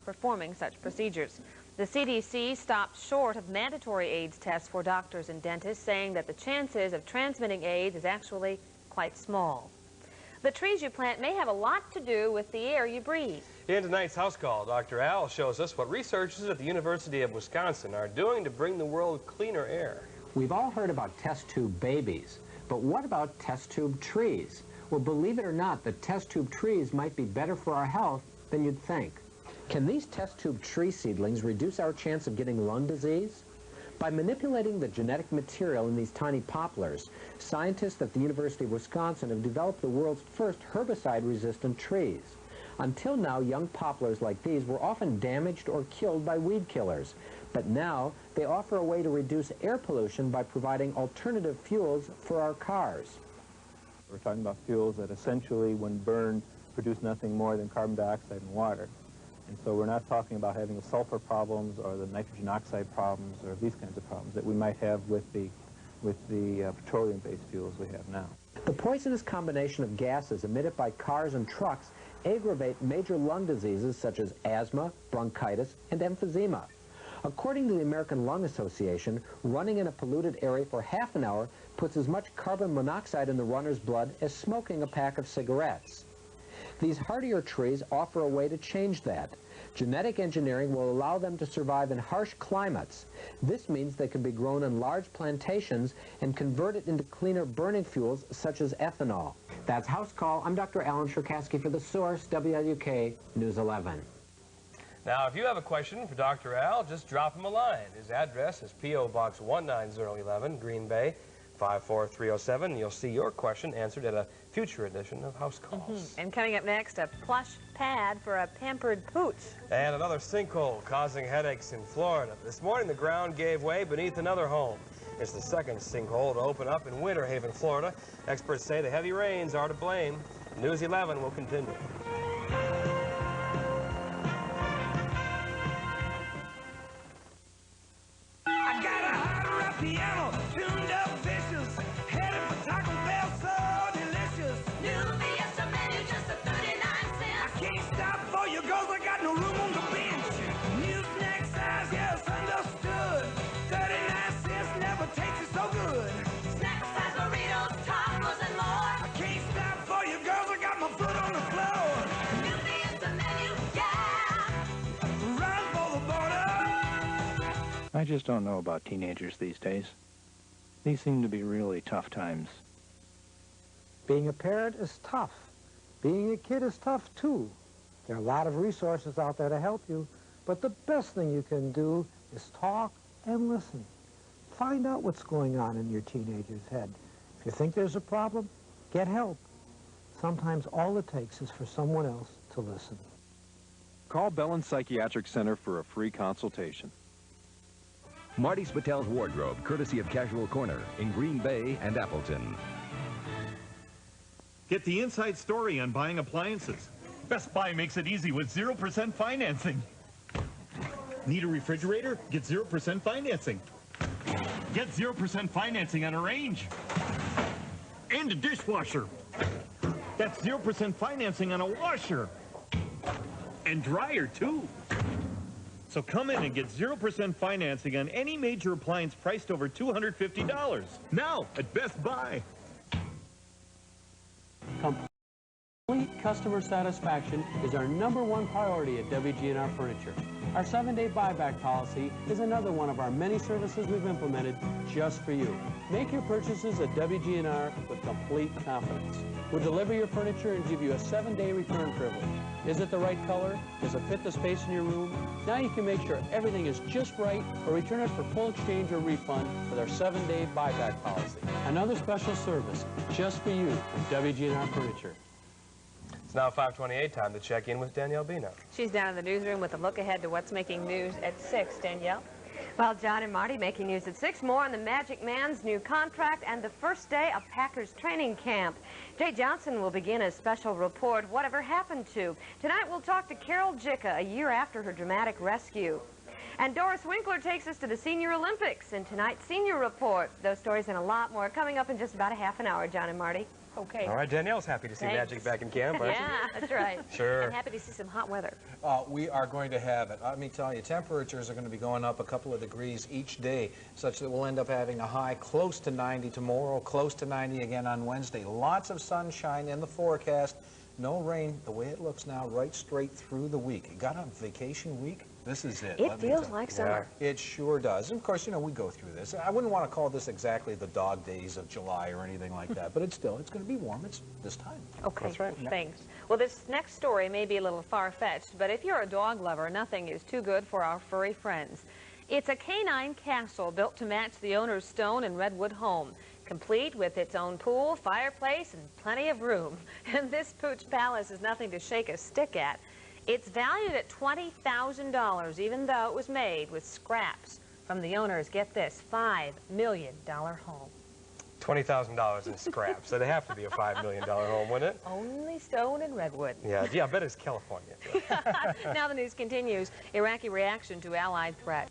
performing such procedures. The CDC stopped short of mandatory AIDS tests for doctors and dentists, saying that the chances of transmitting AIDS is actually quite small. The trees you plant may have a lot to do with the air you breathe. In tonight's House Call, Dr. Al shows us what researchers at the University of Wisconsin are doing to bring the world cleaner air. We've all heard about test tube babies, but what about test tube trees? Well, believe it or not, the test tube trees might be better for our health than you'd think. Can these test tube tree seedlings reduce our chance of getting lung disease? By manipulating the genetic material in these tiny poplars, scientists at the University of Wisconsin have developed the world's first herbicide-resistant trees. Until now, young poplars like these were often damaged or killed by weed killers. But now, they offer a way to reduce air pollution by providing alternative fuels for our cars. We're talking about fuels that essentially, when burned, produce nothing more than carbon dioxide and water. And so we're not talking about having the sulfur problems or the nitrogen oxide problems or these kinds of problems that we might have with the petroleum-based fuels we have now. The poisonous combination of gases emitted by cars and trucks aggravate major lung diseases such as asthma, bronchitis, and emphysema. According to the American Lung Association, running in a polluted area for half an hour puts as much carbon monoxide in the runner's blood as smoking a pack of cigarettes. These hardier trees offer a way to change that. Genetic engineering will allow them to survive in harsh climates. This means they can be grown in large plantations and converted into cleaner burning fuels such as ethanol. That's House Call. I'm Dr. Alan Cherkasky for The Source, WLUK News 11. Now, if you have a question for Dr. Al, just drop him a line. His address is P.O. Box 19011, Green Bay, 54307. And you'll see your question answered at a future edition of House Calls. And coming up next, a plush pad for a pampered pooch. And another sinkhole causing headaches in Florida. This morning, the ground gave way beneath another home. It's the second sinkhole to open up in Winter Haven, Florida. Experts say the heavy rains are to blame. News 11 will continue. I got a hot rap piano, tuned up vicious, headed for Taco Bell, so delicious. New Fiesta menu just at 39 cents. I can't stop for you girls, I got no room on the bench. New snack size, yes, understood. 39 cents never tasted so good. Snack size burritos, tacos, and more. I can't stop for you girls, I got my foot on the floor. New Fiesta menu, yeah. Run for the border. I just don't know about teenagers these days. These seem to be really tough times. Being a parent is tough. Being a kid is tough, too. There are a lot of resources out there to help you, but the best thing you can do is talk and listen. Find out what's going on in your teenager's head. If you think there's a problem, get help. Sometimes all it takes is for someone else to listen. Call Bellin Psychiatric Center for a free consultation. Marti Spittell's Wardrobe, courtesy of Casual Corner in Green Bay and Appleton. Get the inside story on buying appliances. Best Buy makes it easy with 0% financing. Need a refrigerator? Get 0% financing. Get 0% financing on a range. And a dishwasher. That's 0% financing on a washer. And dryer, too. So come in and get 0% financing on any major appliance priced over $250. Now at Best Buy. Complete customer satisfaction is our #1 priority at WGNR Furniture. Our 7-day buyback policy is another one of our many services we've implemented just for you. Make your purchases at WGNR with complete confidence. We'll deliver your furniture and give you a 7-day return privilege. Is it the right color? Does it fit the space in your room? Now you can make sure everything is just right or return it for full exchange or refund with our 7-day buyback policy. Another special service just for you from WGNR Furniture. It's now 5:28, time to check in with Danielle Bino. She's down in the newsroom with a look ahead to what's making news at 6. Danielle? Well, John and Marty making news at 6. More on the Magic Man's new contract and the first day of Packers training camp. Jay Johnson will begin a special report, Whatever Happened To. Tonight we'll talk to Carol Jicka a year after her dramatic rescue. And Doris Winkler takes us to the Senior Olympics in tonight's Senior Report. Those stories and a lot more coming up in just about a half an hour, John and Marty. Okay. All right, Danielle's happy to see Thanks. Magic back in camp, aren't Yeah, that's right. Sure. I'm happy to see some hot weather. We are going to have it. Let me tell you, temperatures are going to be going up a couple of degrees each day, such that we'll end up having a high close to 90 tomorrow, close to 90 again on Wednesday. Lots of sunshine in the forecast. No rain, the way it looks now, right straight through the week. You got a vacation week? This is it. It feels like summer. Yeah. It sure does. And of course, you know, we go through this. I wouldn't want to call this exactly the dog days of July or anything like that, but it's going to be warm. It's this time. Okay, That's right. thanks. Well, this next story may be a little far-fetched, but if you're a dog lover, nothing is too good for our furry friends. It's a canine castle built to match the owner's stone and redwood home, complete with its own pool, fireplace, and plenty of room. And this Pooch Palace is nothing to shake a stick at. It's valued at $20,000, even though it was made with scraps from the owner's, get this, $5 million home. $20,000 in scraps. So it'd have to be a $5 million home, wouldn't it? Only stone and redwood. Yeah, I bet it's California. Now the news continues. Iraqi reaction to Allied threat.